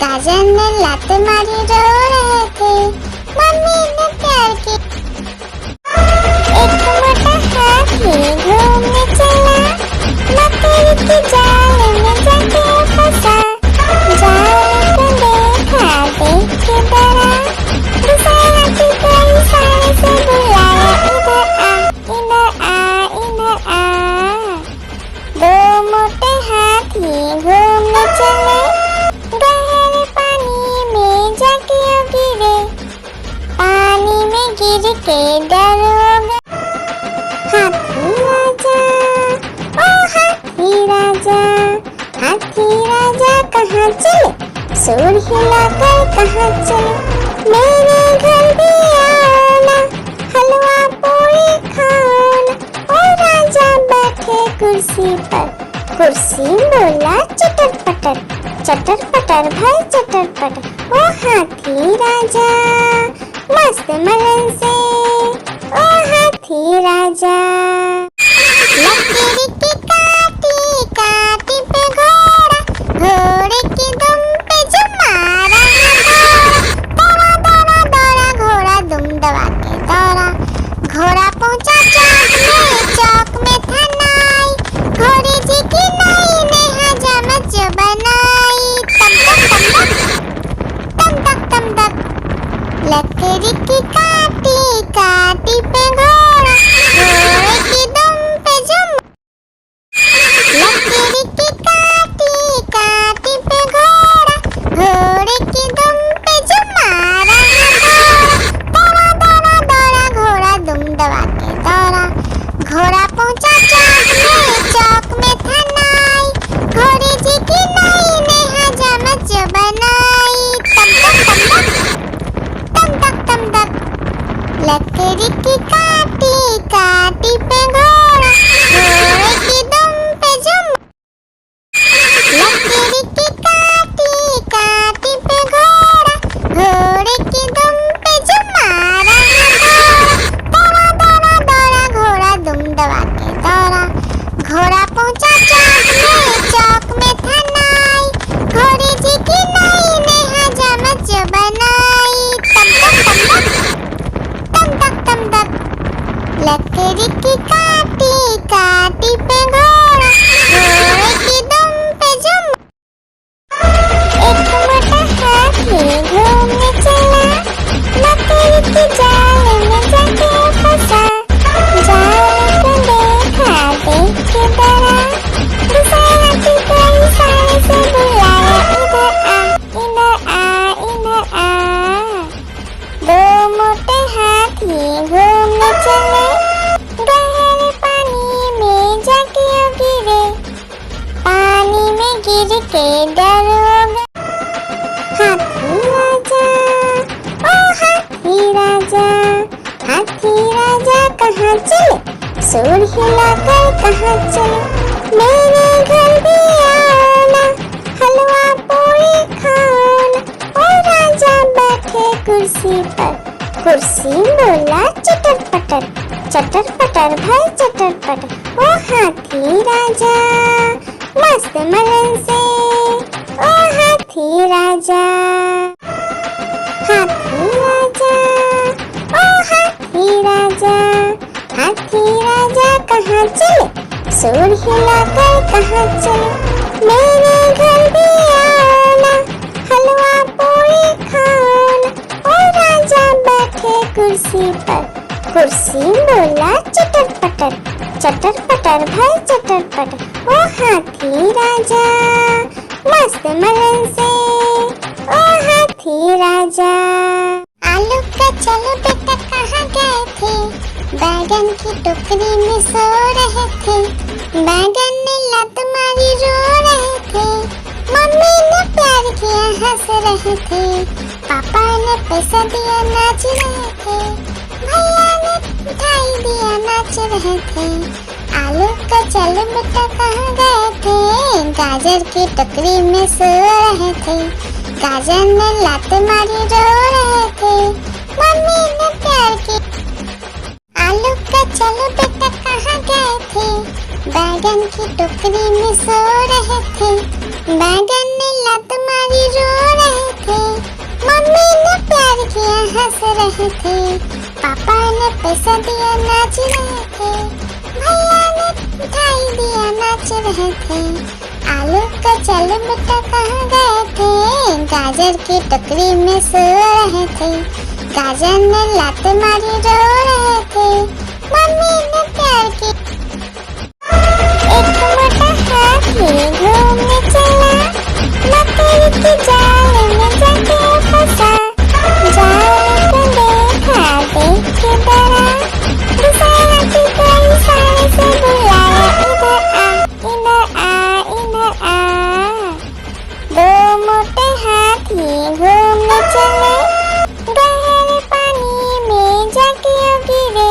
गाजर ने लात मारी रो रहे थे, मम्मी ने प्यार किया। एक मोटा हाथी घूमने चला, लकड़ी की जाल में जाके फंसा। जाल को देखा देख के डरा, दूसरा हाथी को इशारे से बुलाया, इधर आ। दो मोटे हाथी घूमने चले, गहरे पानी में जाके गिरे, पानी में गिर के डर हो गया। हाथी राजा ओ हाथी राजा, हाथी राजा कहाँ चले, सूर हिलाकर कहाँ चले, मेरे घर भी आना, हलवा पूरी खाना। ओ राजा बैठे कुर्सी पर, कुर्सी बोला चटर पटर, चटर पटर भाई चटर पटर। ओ हाथी राजा मस्त मलन से ओ हाथी राजा। लकीर की काटी काटी पे घोड़ा, घोड़े की दुम पे जो मारा दौड़ा दौड़ा दौड़ा घोड़ा दुम दबा के दौड़ा। घोड़ा पहुंचा चौक में था नाई, घोड़े जी की नाई ने हजामत जो बनाई। तम तक तम तक लकड़ी की काटी काटी पे घोड़ा, घोड़े की दुम पे जो लकड़ी की काटी काटी पे घोड़ा, घोड़े की दुम पे जो मारा दौड़ा दौड़ा दौड़ा घोड़ा दुम दबा के दौड़ा। घोड़ा पहुंचा चौक में था नाई, घोड़े जी की नाई ने हजामत जो बनाई। तम तक लकड़ी की काटी काटी पे घोड़ा, घोड़े की दुम पे जो लकड़ी की काटी काटी पे घोड़ा, घोड़े की दुम पे जो मारा दौड़ा दौड़ा दौड़ा घोड़ा दुम दबा के दौड़ा। घोड़ा पहुंचा चौक में था नाई, घोड़े जी की नाई ने हजामत जो बनाई। तम तक लकड़ी की काटी काटी पे घोड़ा, घोड़े की दुम पे जो एक मोटा हाथी घूमने चला, लकड़ी की जाल में जाके फंसा। जाल को देखा देख के डरा, दूसरे हाथी को इशारे से बुलाया, इधर आ इधर आ। दो मोटे हाथी घूमने चले, गहरे पानी में जाके गिरे, पानी में गिर के डर हो गए। हाथी राजा ओ हाथी राजा, हाथी राजा कहाँ चले, सूर हिलाकर कहाँ चले। मेरे घर भी आओ ना, हलवा पूरी खाओ ना। ओ राजा बैठे कुर्सी पर, कुर्सी बोला चटर पटर भाई चटर पटर। ओ हाथी राजा मस्त मलन से ओ हाथी राजा। हाथी राजा ओ हाथी राजा, हाथी राजा कहाँ चले, सूर हिलाकर कहाँ चले। मेरे घर भी आओ ना, हलवा पूरी खाओ ना। ओ राजा बैठे कुर्सी पर, कुर्सी बोला चटर पटर भाई चटर पटर। ओ हाथी राजा मस्त मलन से ओ हाथी राजा। आलू का चलो बेटा कहाँ गए थे, बैगन की टोकरी में सो रहे थे। बैगन ने लत मारी रो रहे थे, मम्मी ने प्यार किया हंस रहे थे। पापा ने पैसा दिया नाच रहे थे, भैया ने मिठाई दिया नाच रहे थे। आलू का चलो बेटा कहाँ गए थे, गाजर की टोकरी में सो रहे थे। गाजर ने लात मारी रो रहे थे, मम्मी ने प्यार की। आलू का चलो बेटा कहाँ गए थे, बैगन की टोकरी में सो रहे थे। बैगन ने लात मारी रो रहे थे, मम्मी ने प्यार किया हंस रहे थे। पापा ने पैसा दिया नाच रहे थे, भैया ने मिठाई दिया नाच रहे थे। आलू का चलो बेटा कहाँ गए थे, गाजर की टोकरी में सो रहे थे। गाजर ने लात मारी रो रहे थे, मम्मी ने प्यार की। एक मोटा हाथी घूमने चला, लकड़ी की जाल में जाके फंसा। जाल को देखा देख के डरा, दूसरे हाथी को इशारे से बुलाया, इधर आ इधर आ। दो मोटे हाथी घूमने चले, गहरे पानी में जाके गिरे,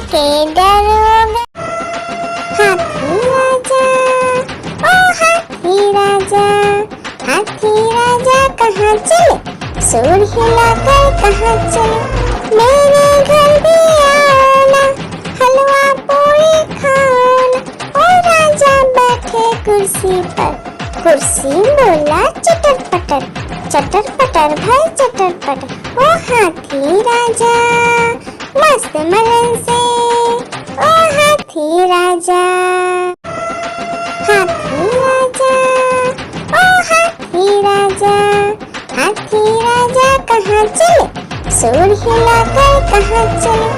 के डरोगे। हाथी राजा, ओ हाथी राजा, हाथी राजा कहाँ चले, सूर हिलाकर कहाँ चले, मेरे घर भी आना, हलवा पूरी खाना। ओ राजा बैठे कुर्सी पर, कुर्सी बोला चटर पटर, चटर पटर भाई चटर पटर। ओ हाथी राजा मस्त मलन से, ओ हाथी राजा, हाथी राजा, ओ हाथी राजा, हाथी राजा कहाँ चले, सूर हिलाकर कहाँ चले,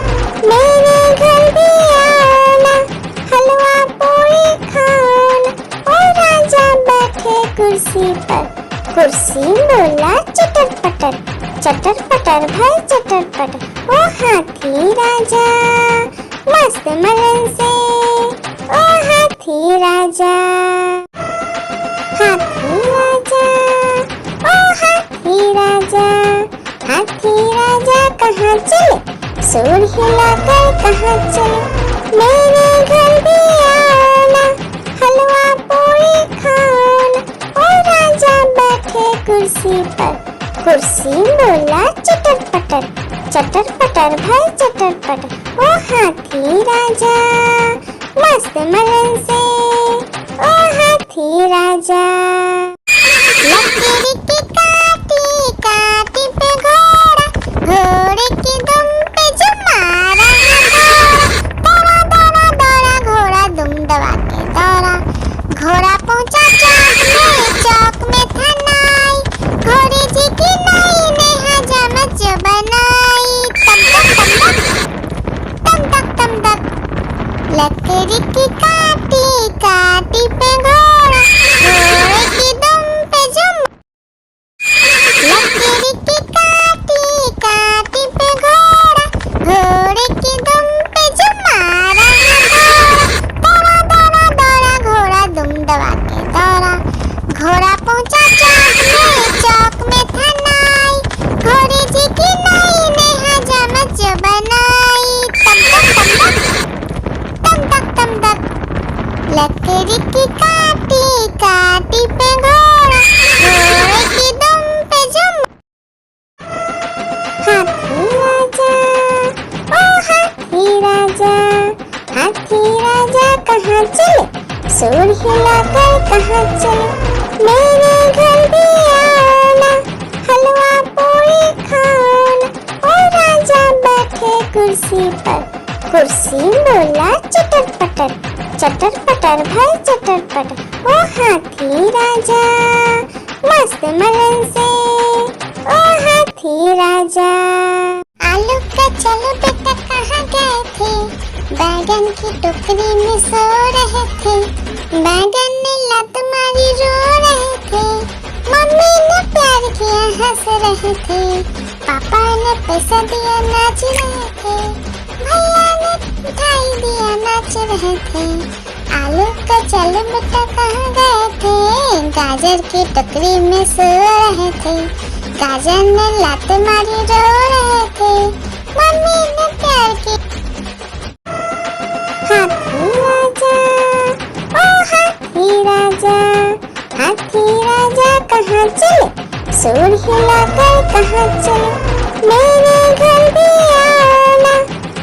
मेरे घर भी आना, हलवा पूरी खाना। ओ राजा बैठे कुर्सी पर, कुर्सी बोला चटर पटर, चटर पटर भाई चटर पटर। ओ हाथी राजा मस्त मलन से, ओ हाथी राजा, हाथी राजा, ओ हाथी राजा, हाथी राजा कहाँ चले, सूर हिलाकर कहाँ चले, मेरे घर भी आना, हलवा पूरी खाना। ओ राजा बैठे कुर्सी पर, कुर्सी बोला चटर पटर, चटर पटर भाई चटर पटर। ओ हाथी राजा मस्त मलन से, ओ हाथी राजा। लकड़ी की काटी काटी पे घोड़ा, घोड़े की दुम पे जो मारा दौड़ा दौड़ा दौड़ा घोड़ा दुम दबा के दौड़ा, घोड़ा पहुंचा चौक में था नाई, घोड़े जी की नई ने हजामत जो बनाई। तम तक तम तक, लकड़ी की काटी काटी पे घोड़ा, घोड़े की दुम पे जो, लकड़ी की काटी काटी पे घोड़ा, घोड़े की दुम पे जो मारा दौड़ा दौड़ा दौड़ा घोड़ा दुम दबा के दौड़ा, घोड़ा पहुंचा चौक में था नाई, घोड़े जी की नई ने हजामत जो बनाई। तम तक, लकड़ी की काटी काटी पे घोड़ा, घोड़े की दुम पे जो, हाथी राजा, ओ हाथी राजा, हाथी राजा कहाँ चले, सूर हिलाकर कहाँ चले, मेरे घर भी आना, हलवा पूरी खाना। ओ राजा बैठे कुर्सी पर, कुर्सी बोला चटर पटर, चटर पटर भाई चटर पटर। ओ हाथी राजा मस्त मलन से, ओ हाथी राजा। आलू का चलो बेटा कहाँ गए थे, बैगन की टोकरी में सो रहे थे, बैगन ने लत मारी रो रहे थे, मम्मी ने प्यार किया हंस रहे थे, पापा ने पैसा दिया नाच रहे थे, भैया ने मिठाई दिया नाच रहे थे। आलू का चलो बेटा कहाँ गए थे, गाजर की टोकरी में सो रहे थे, गाजर ने लात मारी रो रहे थे, मम्मी ने प्यार की। हाथी राजा, ओ हाथी राजा, हाथी राजा कहाँ चले, सूर हिलाकर कहाँ चले, मेरे घर भी आना,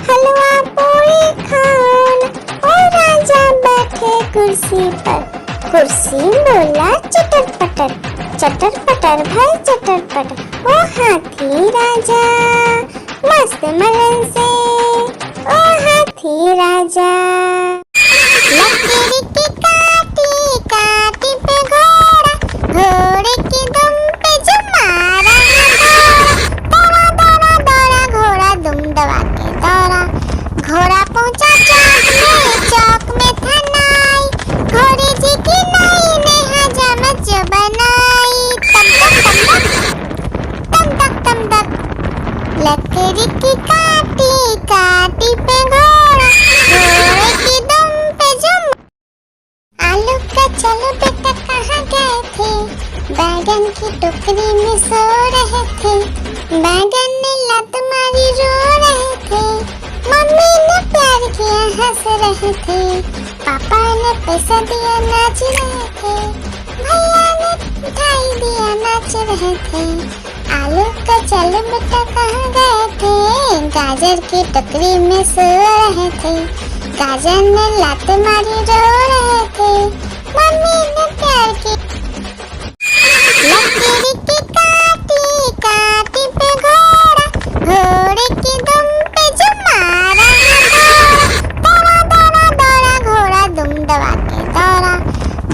हलवा पूरी खाना। ओ राजा बैठे कुर्सी पर, कुर्सी बोला चटर पटर, चटर पटर भाई चटर पटर। ओ हाथी राजा मस्त मलन से, ओ हाथी राजा। लकड़ी की काटी काटी पे घोड़ा, घोड़े की दुम पे जो मारा दौड़ा दौड़ा दौड़ा घोड़ा दुम दबा के दौड़ा, घोड़ा पहुंचा चौक में था नाई, घोड़े जी की नई ने हजामत जो बनाई। तम तक, लकड़ी की काटी काटी पे घोड़ा, घोड़े की दुम पे जो, आलू का चलो बेटा कहाँ गए थे, बैगन की टोकरी में सो रहे थे, बैगन ने लत मारी रो रहे थे, मम्मी ने प्यार रहे थे, पापा ने पैसा दिया नाच रहे थे, भैया ने मिठाई दिया नाच रहे थे। आलू का चलो बेटा कहाँ गए थे, गाजर की टोकरी में सो रहे थे, गाजर ने लात मारी रो रहे थे, मम्मी ने प्यार की लकीर की काटी काटी पे घोड़ा, घोड़े की दुम पे जो मारा दौड़ा दौड़ा दौड़ा घोड़ा दुम दबा के दौड़ा,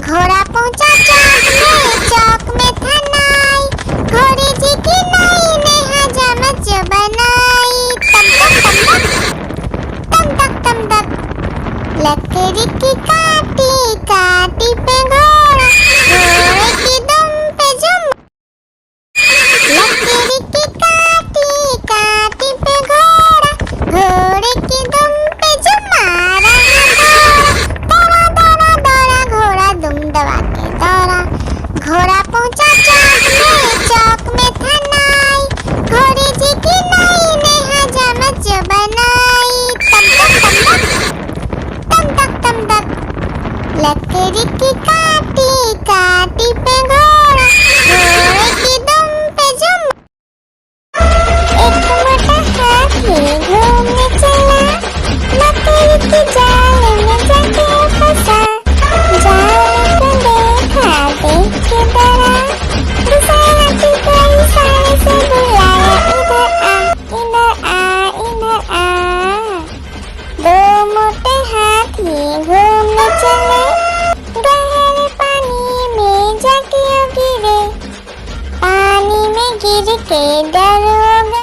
घोड़ा पहुंचा चौक में था नाई, घोड़े जी की नाई ने हजामत जो बनाई, तम तक तम तक लकड़ी की काटी काटी पे घोड़ा, घोड़े की दुम पे जो लकड़ी की काटी काटी पे घोड़ा, घोड़े की दुम पे जो मारा दौड़ा दौड़ा दौड़ा घोड़ा दुम दबा के दौड़ा, घोड़ा पहुंचा चौक में था नाई, घोड़े जी की नाई ने हजामत जो बनाई, तम तक लकड़ी की काटी काटी पे घोड़ा, घोड़े की दुम पे जो एक मोटा हाथी घूमने चला, लकड़ी की जाल में जाके फंसा, जाल को देखा देख के डरा, दूसरे हाथी को इशारे से बुलाया, इधर आ इधर आ। दो मोटे हाथी घूमने चले, गहरे पानी में जाके गिरे, पानी में गिर के डर हो गया।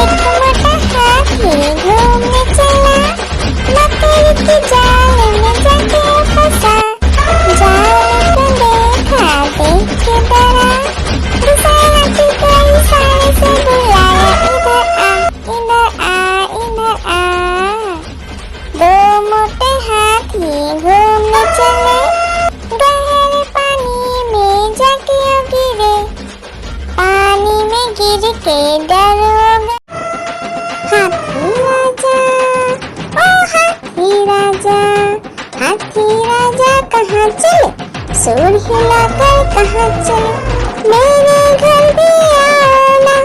एक मोटा हाथी घूमने चला, लकड़ी की जाल में जाके फंसा, जाल को देखा देख के डरा, दूसरे हाथी को इशारे से बुलाया, इधर आ इधर आ। दो मोटे हाथी घूमने चले, गहरे पानी में जाके गिरे, पानी में गिर के डर हो गया। हाथी राजा ओ हाथी राजा, हाथी राजा कहाँ चले, सूर हिलाकर कहाँ चले, मेरे घर भी आना,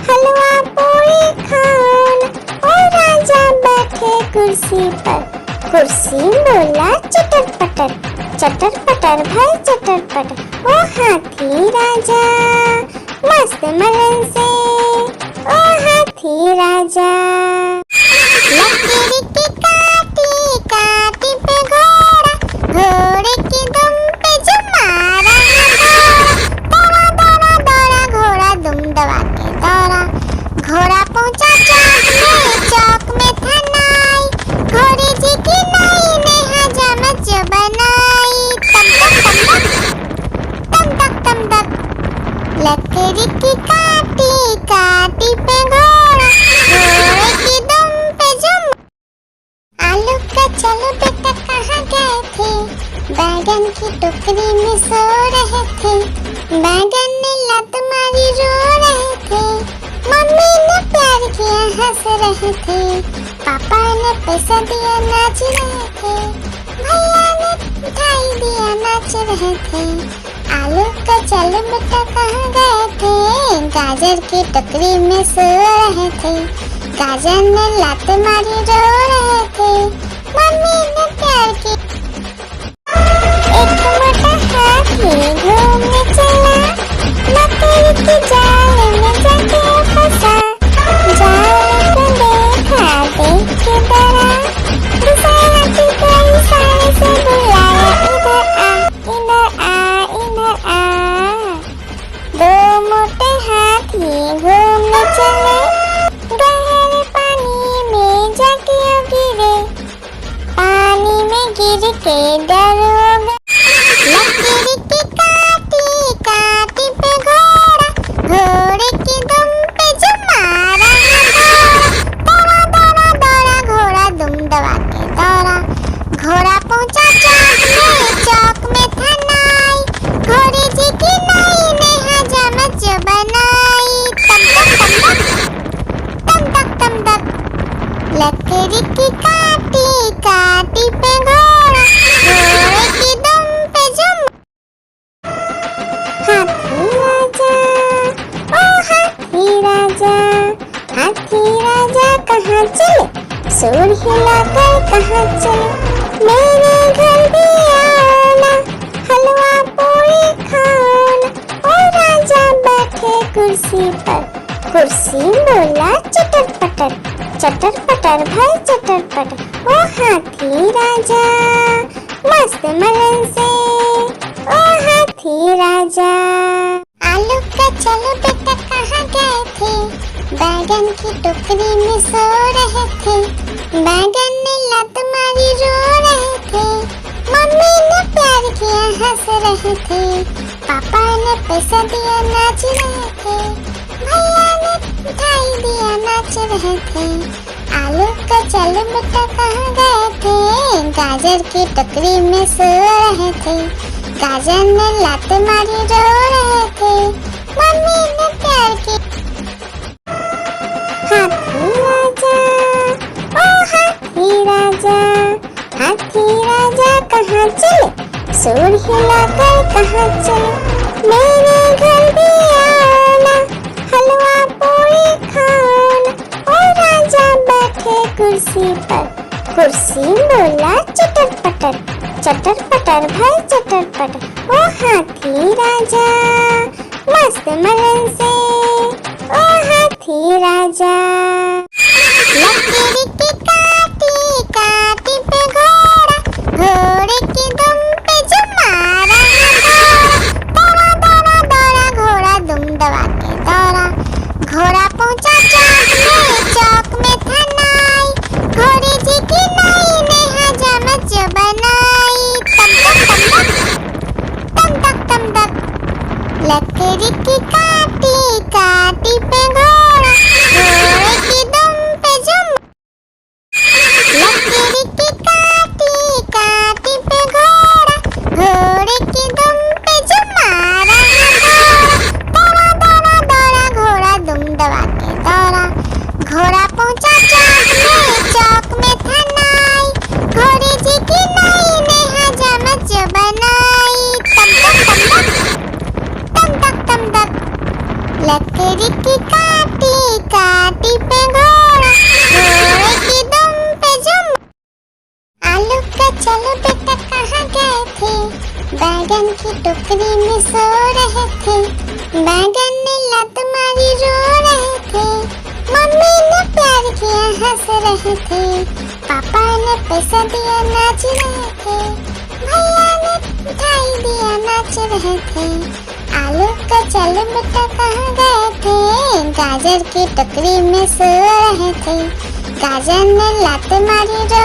हलवा पूरी खाना। ओ राजा बैठे कुर्सी पर, कुर्सी बोला चटर पटर भाई चटर पटर। ओ हाथी राजा मस्त मलन से, ओ हाथी राजा। लकड़ी की काटी काटी पे घोड़ा, घोड़े की दुम पे जो मारा दौड़ा दौड़ा दौड़ा घोड़ा दुम दबा के दौड़ा, घोड़ा पहुंचा चौक में था नाई, घोड़े जी की नाई ने हजामत जो बनाई, तम तक लकड़ी की काटी काटी पे घोड़ा, घोड़े की दुम पे जो आलू का चलो बेटा कहाँ गए थे, बैगन की टोकरी में सो रहे थे, बैगन ने लात मारी रो रहे थे, मम्मी ने प्यार किया हंस रहे थे, पापा ने पैसा दिया नाच रहे थे, भैया ने मिठाई दिया नाच रहे थे। आलू का चलो बेटा कहाँ गए थे, गाजर की टोकरी में सो रहे थे, गाजर ने लात मारी रो रहे थे, मम्मी ने प्यार की एक मोटा हाथी घूमने चला, लकड़ी की जाल में जाके फंसा, जाल को देखा देख के डरा, दूसरे हाथी को इशारे से बुलाया, इधर आ। दो मोटे हाथी घूमने चले, गहरे पानी में जाके गिरे, पानी में गिर के डर हो गया। लकड़ी की काटी काटी पे घोड़ा, घोड़े की दुम पे जो मारा दौड़ा दौड़ा दौड़ा घोड़ा दुम दबा के दौड़ा, घोड़ा पहुंचा चौक में था नाई, घोड़े जी की नाई ने हजामत जो बनाई, तम तक लकड़ी की काटी काटी काटी पे घोड़ा, घोड़े की दुम पे जुम। हाथी राजा, ओ हाथी राजा, हाथी राजा कहाँ चले, सूंड हिलाकर कहाँ चले, मेरे घर भी आना, हलवा पूरी खाना। ओ राजा बैठे कुर्सी पर, कुर्सी बोला चटर पटर, चटर पटर भाई चटर पटर। ओ हाथी राजा मस्त मलन से, ओ हाथी राजा। आलू का चलो बेटा कहाँ गए थे, बैगन की टोकरी में सो रहे थे, बैगन ने लत मारी रो रहे थे, मम्मी ने प्यार किया हंस रहे थे, पापा ने पैसा दिया नाच रहे थे, भैया ने मिठाई दिया नाच रहे थे। आलू का चलो बेटा कहाँ गए थे, गाजर की टोकरी में सो रहे थे, गाजर ने लात मारी रो रहे थे, मम्मी ने प्यार की। हाथी राजा, ओ हाथी राजा, हाथी राजा कहाँ चले, सूंड हिलाकर कहाँ चले, मेरे घर भी आना, हलवा पूरी खाना। ओ राजा बैठे कुर्सी पर, कुर्सी बोला चटर पटर, चटर पटर भाई चटर पटर। ओ हाथी राजा मस्त मलन से, ओ हाथी राजा। लकड़ी की काटी काटी पे घोड़ा, घोड़े की दुम पे जुम मारा घोड़ा, दौड़ा दौड़ा दौड़ा घोड़ा दुम दबा के दौड़ा, घोड़ा पहुंचा चौक में था नाई, घोड़े जी की नाई ने हजामत जो बनाई, तम तक तम तक। लकड़ी की काटी काटी पे घोड़ा, घोड़े की दुम पे जुम। लकड़ी की काटी काटी पे घोड़ा, घोड़े की दुम पे जुम मारा घोड़ा, दौड़ा दौड़ा दौड़ा घोड़ा दुम दबा के दौड़ा, घोड़ा पहुंचा चौक में था नाई, घोड़े जी की नाई ने हजामत जो बनाई, तम तक। लकड़ी की काटी काटी पे घोड़ा, घोड़े की दुम पे जुम। आलू का चलो बेटा कहाँ गए थे, बैगन की टोकरी में सो रहे थे, बैगन ने लत मारी रो रहे थे, मम्मी ने प्यार किया हंस रहे थे, पापा ने पैसा दिया नाच रहे थे, भैया ने मिठाई दिया नाच रहे थे। आलू का चलो बेटा कहाँ गए थे, गाजर की टोकरी में सो रहे थे, गाजर ने लात मारी रो